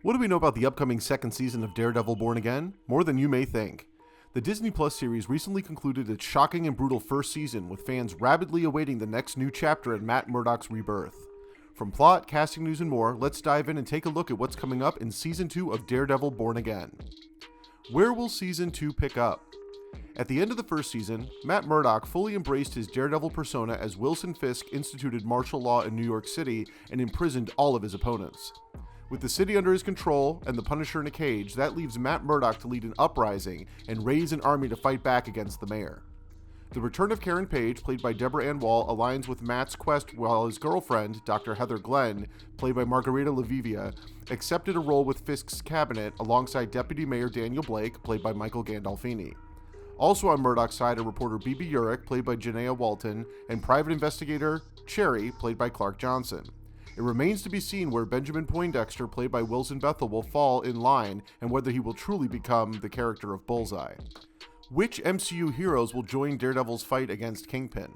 What do we know about the upcoming second season of Daredevil Born Again? More than you may think. The Disney Plus series recently concluded its shocking and brutal first season, with fans rabidly awaiting the next new chapter in Matt Murdock's rebirth. From plot, casting news, and more, let's dive in and take a look at what's coming up in Season 2 of Daredevil Born Again. Where will Season 2 pick up? At the end of the first season, Matt Murdock fully embraced his Daredevil persona as Wilson Fisk instituted martial law in New York City and imprisoned all of his opponents. With the city under his control and the Punisher in a cage, that leaves Matt Murdock to lead an uprising and raise an army to fight back against the mayor. The return of Karen Page, played by Deborah Ann Wall, aligns with Matt's quest while his girlfriend, Dr. Heather Glenn, played by Margarita Lavivia, accepted a role with Fisk's cabinet alongside Deputy Mayor Daniel Blake, played by Michael Gandolfini. Also on Murdock's side are reporter Bebe Urich, played by Janaea Walton, and private investigator Cherry, played by Clark Johnson. It remains to be seen where Benjamin Poindexter, played by Wilson Bethel, will fall in line and whether he will truly become the character of Bullseye. Which MCU heroes will join Daredevil's fight against Kingpin?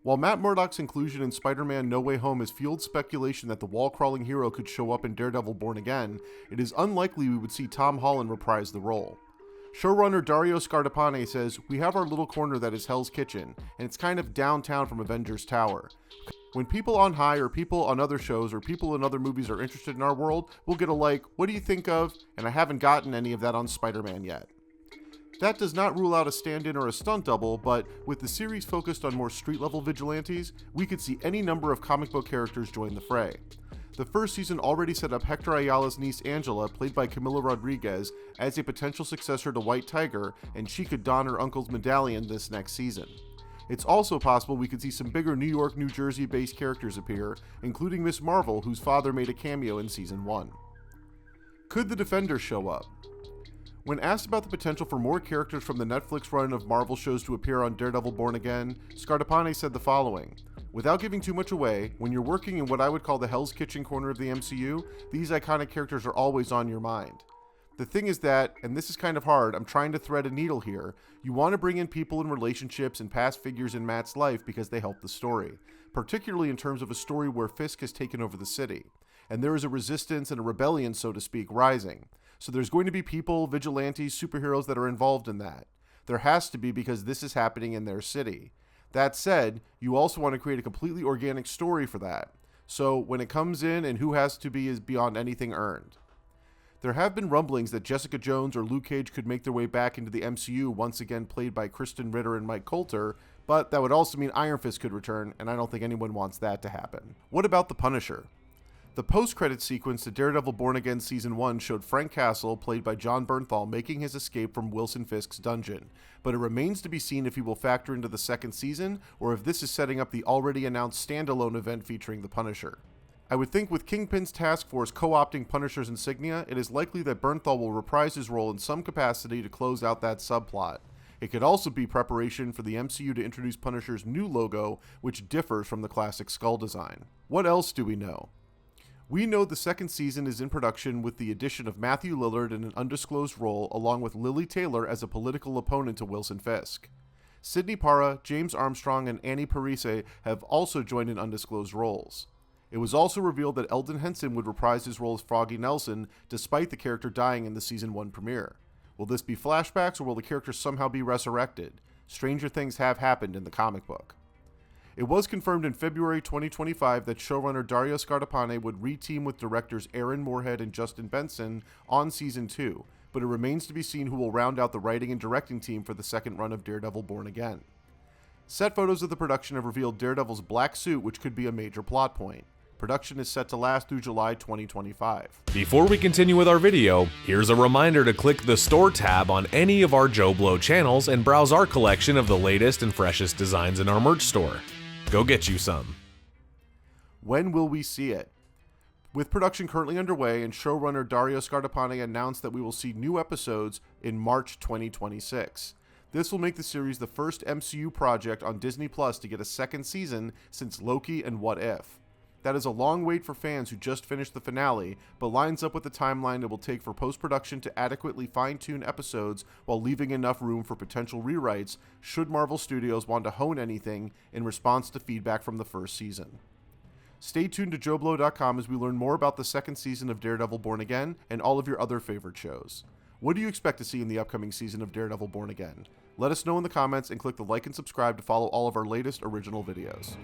While Matt Murdock's inclusion in Spider-Man No Way Home has fueled speculation that the wall-crawling hero could show up in Daredevil Born Again, it is unlikely we would see Tom Holland reprise the role. Showrunner Dario Scardapane says, "We have our little corner that is Hell's Kitchen, and it's kind of downtown from Avengers Tower. When people on High or people on other shows or people in other movies are interested in our world, we'll get a like, what do you think of? And I haven't gotten any of that on Spider-Man yet." That does not rule out a stand-in or a stunt double, but with the series focused on more street-level vigilantes, we could see any number of comic book characters join the fray. The first season already set up Hector Ayala's niece Angela, played by Camila Rodriguez, as a potential successor to White Tiger, and she could don her uncle's medallion this next season. It's also possible we could see some bigger New York, New Jersey-based characters appear, including Miss Marvel, whose father made a cameo in Season 1. Could the Defenders show up? When asked about the potential for more characters from the Netflix run of Marvel shows to appear on Daredevil Born Again, Scardapane said the following: "Without giving too much away, when you're working in what I would call the Hell's Kitchen corner of the MCU, these iconic characters are always on your mind. The thing is that, and this is kind of hard, I'm trying to thread a needle here, you want to bring in people and relationships and past figures in Matt's life because they help the story, particularly in terms of a story where Fisk has taken over the city, and there is a resistance and a rebellion, so to speak, rising. So there's going to be people, vigilantes, superheroes that are involved in that. There has to be because this is happening in their city. That said, you also want to create a completely organic story for that. So when it comes in and who has to be is beyond anything earned. There have been rumblings that Jessica Jones or Luke Cage could make their way back into the MCU, once again played by Kristen Ritter and Mike Coulter, but that would also mean Iron Fist could return, and I don't think anyone wants that to happen. What about the Punisher? The post-credits sequence to Daredevil Born Again Season 1 showed Frank Castle, played by Jon Bernthal, making his escape from Wilson Fisk's dungeon, but it remains to be seen if he will factor into the second season, or if this is setting up the already announced standalone event featuring the Punisher. I would think with Kingpin's task force co-opting Punisher's insignia, it is likely that Bernthal will reprise his role in some capacity to close out that subplot. It could also be preparation for the MCU to introduce Punisher's new logo, which differs from the classic skull design. What else do we know? We know the second season is in production with the addition of Matthew Lillard in an undisclosed role, along with Lily Taylor as a political opponent to Wilson Fisk. Sidney Parra, James Armstrong, and Annie Parise have also joined in undisclosed roles. It was also revealed that Eldon Henson would reprise his role as Froggy Nelson, despite the character dying in the Season 1 premiere. Will this be flashbacks, or will the character somehow be resurrected? Stranger things have happened in the comic book. It was confirmed in February 2025 that showrunner Dario Scardapane would re-team with directors Aaron Moorhead and Justin Benson on Season 2, but it remains to be seen who will round out the writing and directing team for the second run of Daredevil Born Again. Set photos of the production have revealed Daredevil's black suit, which could be a major plot point. Production is set to last through July 2025. Before we continue with our video, here's a reminder to click the Store tab on any of our JoBlo channels and browse our collection of the latest and freshest designs in our merch store. Go get you some. When will we see it? With production currently underway, and showrunner Dario Scardapane announced that we will see new episodes in March 2026. This will make the series the first MCU project on Disney Plus to get a second season since Loki and What If. That is a long wait for fans who just finished the finale, but lines up with the timeline it will take for post-production to adequately fine-tune episodes while leaving enough room for potential rewrites should Marvel Studios want to hone anything in response to feedback from the first season. Stay tuned to JoBlo.com as we learn more about the second season of Daredevil Born Again and all of your other favorite shows. What do you expect to see in the upcoming season of Daredevil Born Again? Let us know in the comments and click the like and subscribe to follow all of our latest original videos.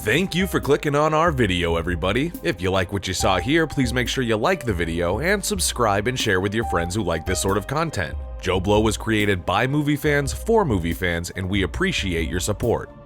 Thank you for clicking on our video, everybody. If you like what you saw here, please make sure you like the video and subscribe and share with your friends who like this sort of content. JoBlo was created by movie fans for movie fans, and we appreciate your support.